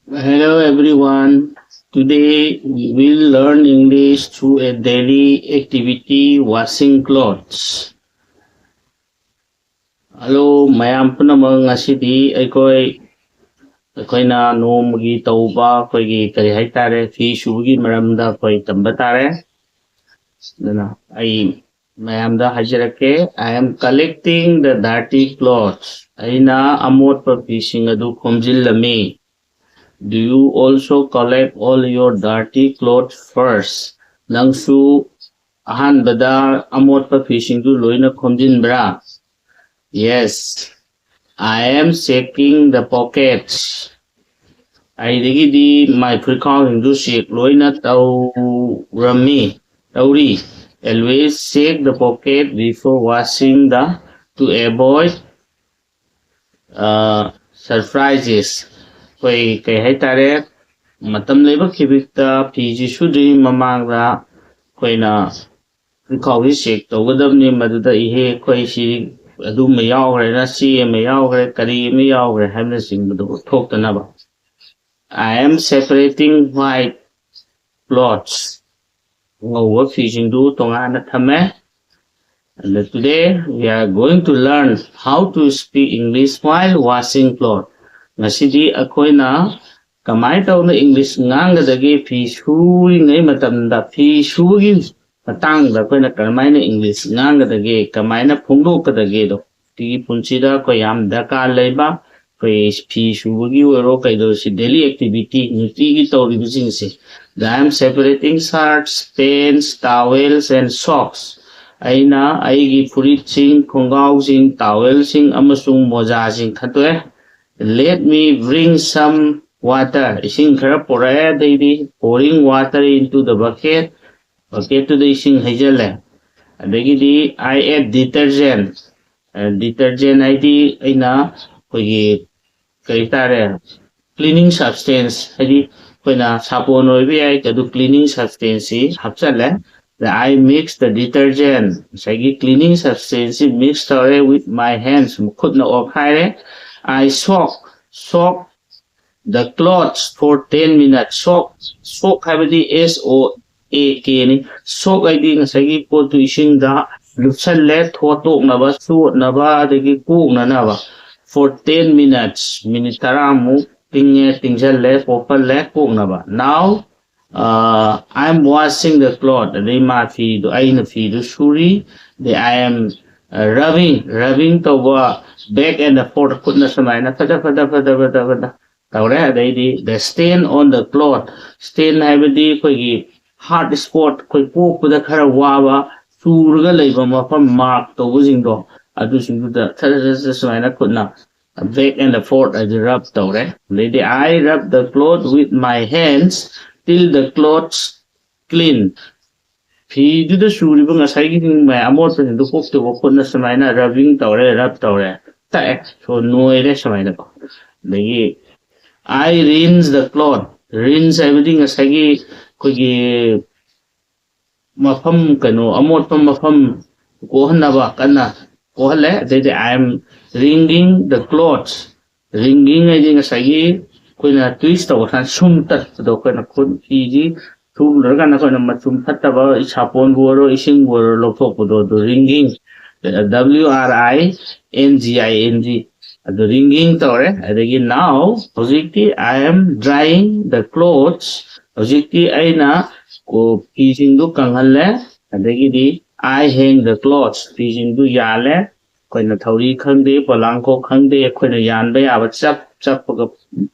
Hello everyone. Today we will learn English through a daily activity washing clothes. Hello mayam punamang ngasidi ꯑꯩꯈꯣꯏꯅ ꯅꯣꯡꯃꯒꯤ ꯇꯧꯕ ꯑꯩꯈꯣꯏꯒꯤ ꯀꯔꯤ ꯍꯥꯏꯇꯥꯔꯦ ꯐꯤ ꯁꯨꯕꯒꯤ ꯃꯔꯝꯗ ꯑꯩꯈꯣꯏ ꯇꯝꯕ ꯇꯥꯔꯦ ꯑꯗꯨꯅ ꯑꯩ ꯃꯌꯥꯝꯗ ꯍꯥꯏꯖꯔꯛꯀꯦ I am collecting the dirty clothes ꯑꯩꯅ ꯑꯃꯣꯠꯄ ꯐꯤꯁꯤꯡ ꯑꯗꯨ ꯈꯣꯝꯖꯤꯜꯂꯝꯃꯤ Do you also collect all your dirty clothes first? Nangsu ahanbada amotpa fishingdu loina khomjinbra? Yes. I am checking the pockets. Aidagidi my precautiondu check loina tawrami. Tawri. Always check the pocket before washing the to avoid surprises. Koi kai hai tare matam leba khibikta phiji sudri mamangda koina khawri check tawgadabni maduda ihe koi si adum yawgre na si me yawgre kari me yawgre hamna singbadu thoktana ba I am separating white clothes ngawa fishing du tongana thame and today we are going to learn how to speak English while washing clothes ngasidi akoina kamai tawna English ngangadagi fi suringai matamda fi sugi matangda akoina kamaina English ngangadagi kamaina phongdokadagi do ti punsida ko yam dakar leiba koi fi sugi wero kaido si daily activity nuti gi tawri bisingse I am separating shirts, pants, towels and socks aina aigi furitching khongausing towelsing amasung mojasing khatwe Let me bring some water. Ising khara poraya daidi pouring water into the bucket. Bucket to the ising hajale. Adagidi I add detergent. Detergent ID aina kogi kaitare cleaning substance. Hadi koina sapon oibi ai kadu cleaning substance hapchale. I mix the detergent. Sagi cleaning substance mixed away with my hands. Khud na okhaire. I soak the clothes for 10 minutes. Soak habidi S-O-A-K ni. Soak ID ngasagi po to ising da lupsalle thotok naba suot naba adagi cook na naba for 10 minutes. Minitaramu tingsalle popalle cook naba. Now I'm washing the cloth. They ma fi do aina fi do suri. I am rubbing to back and forth putna samaina fada tawre adaidi the stain on the cloth stain habidi koigi hard spot koi pokpuda khara waba surga leiba mafam mark to bujingdo adu singda samaina putna back and forth as rub tawre lady I rub the cloth with my hands till the clothes clean Fiduda suriba ngasai gi mai amot pe du kok to ko na samaina rubbing tawre rub tawre ta so noire samaina ko dagi I rinse the cloth rinse everything ngasai gi ko gi mafam kano amot pa mafam ko hanaba kana ko hale de I am wringing the clothes wringing ai ngasai gi ko na twist to san sum tat do ko na khun fi ji Tum lorgana ko na matum fataba isapon buoro ising buoro lokok pudo do wringing WRINGING the wringing tore adagi now hojikti I am drying the clothes hojikti aina ko pising du kanghalle adagi di I hang the clothes pising du yale koina thauri khangde palangko khangde koina yanba yaba chap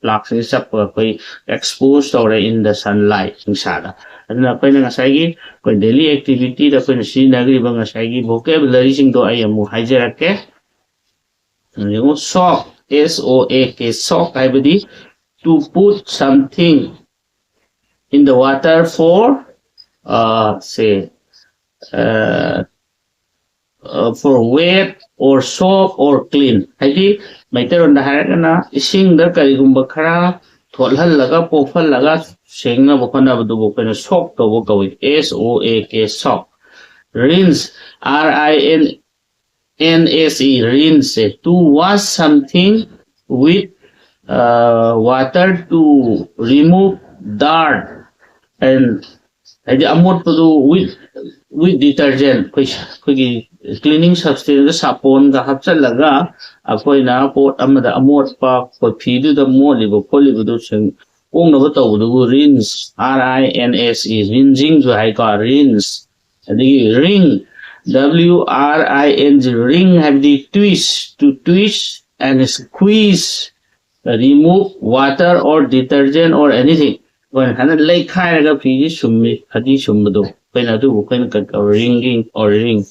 Blocks chap koi exposed or in the sunlight insada aduna koina ngasai koi daily activity da koina si nagri ba ngasai vocabulary sing do I amu haijarake you soak SOAK soak habidi to put something in the water for say for wet or soak or clean hadi Meiteilon da haragana ising da karigumba khara tholhallaga pofhallaga sengna bokana badu bokana soak to bokawi SOAK soak rinse RINSE rinse to wash something with water to remove dirt and ꯍꯥꯏꯗꯤ ꯑꯃꯣꯠꯄꯗꯨ with detergent ꯑꯩꯈꯣꯏꯒꯤ cleaning substance ꯁꯥꯄꯣꯟꯒ ꯍꯥꯞꯆꯤꯜꯂꯒ ꯑꯩꯈꯣꯏꯅ ꯄꯣꯠ ꯑꯃꯗ ꯑꯃꯣꯠꯄ ꯐꯤꯗꯨꯗ ꯃꯣꯠꯂꯤꯕ ꯈꯣꯠꯂꯤꯕꯗꯨ ꯀꯣꯛꯅꯕ ꯇꯧꯕꯗꯨꯕꯨ rinse RINSE rinsingꯁꯨ ꯍꯥꯏꯀꯣ rinse ꯑꯗꯒꯤ ring WRING ring ꯍꯥꯏꯕꯗꯤ twist to twist and squeeze remove water or detergent or anything when hana lay khairaga phi summi hadi sumbado when adu when ringing or ring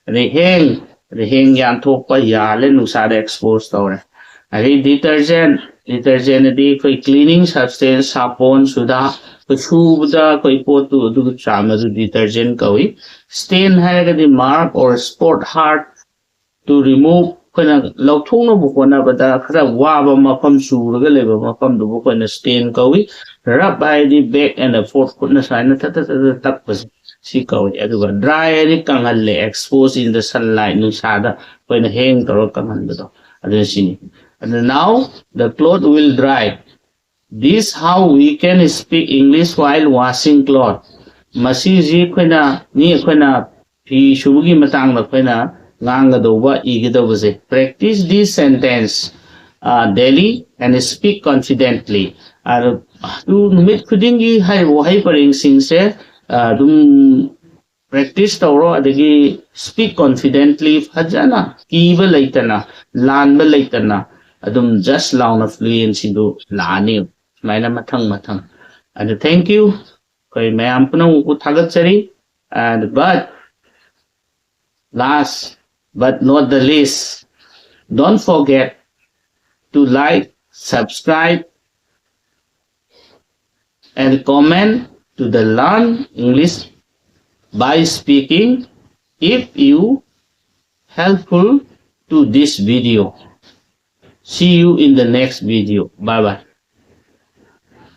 the hang yan thokpa yale nusada exposed tawre adi detergent di koi cleaning substance sapon suda ko subda koi potu adu chama du detergent kawi stain haraga di mark or spot hard to remove koina lauthongna bu kona bada khara waba mafam suraga leba mafam du koina stain kawi rub by the back and the forth kutna saina tak pas si kawi aduga dry ni kangalle expose in the sunlight nu sada koina hang toro kangal do adu sini and now the cloth will dry this how we can speak English while washing cloth masi ji koina ni koina phi shugi matang na koina practice this sentence daily and speak confidently. Tu numit khudingi hai wahai paring sing se practice tawro adagi speak confidently fajana kiba laitana lanba laitana adum just launa fluency do lani maina mathang and thank you koi mayam puna ku thagat chari and but last but not the least, don't forget to like, subscribe, and comment to the Learn English by Speaking if you helpful to this video. See you in the next video. Bye bye.